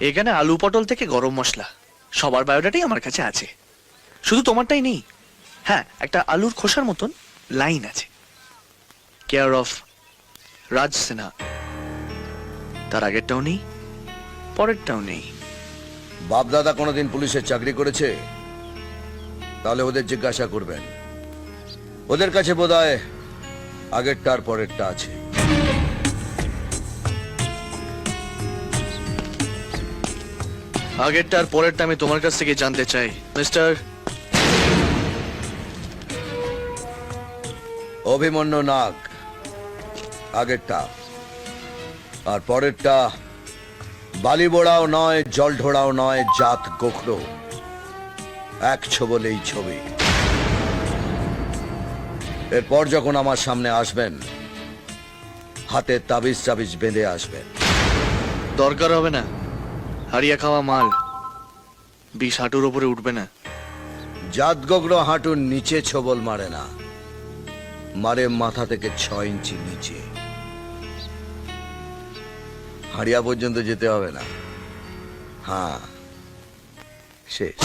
এখানে আলু পটল থেকে গরম মশলা সবার বায়োডাটাই আমার কাছে আছে, শুধু তোমারটাই নেই। হ্যাঁ, একটা আলুর খোসার মতন লাইন আছে, কেয়ার অফ রাজ সিনহা। তার আগেরটাও নেই, পরেরটাও নেই। বাপদাদা কোনোদিন পুলিশের চাকরি করেছে? তাহলে ওদের জিজ্ঞাসা করবেন, ওদের কাছে বোধহয় আগেরটার পরেরটা আছে। আগেরটা আর পরেরটা আমি তোমার কাছ থেকে জানতে চাই মিস্টার। অভিমন্যু নাগ আগেরটা, আর পরেরটা বালিবোড়াও নয়, জল ঢোড়াও নয়, জাত গোখরো, এক ছবলেই ছবি। এরপর যখন আমার সামনে আসবেন, হাতে তাবিজ টাবিজ বেঁধে আসবেন। দরকার হবে না, হারিয়া খাওয়া মাল, বিষ হাঁটুর ওপরে উঠবে না। জাত গোখরো হাঁটুর নিচে ছবল মারে না, মারে মাথা থেকে 6 ইঞ্চি নিচে। হাড়িয়া পর্যন্ত যেতে হবে না। হ্যাঁ, শেষ।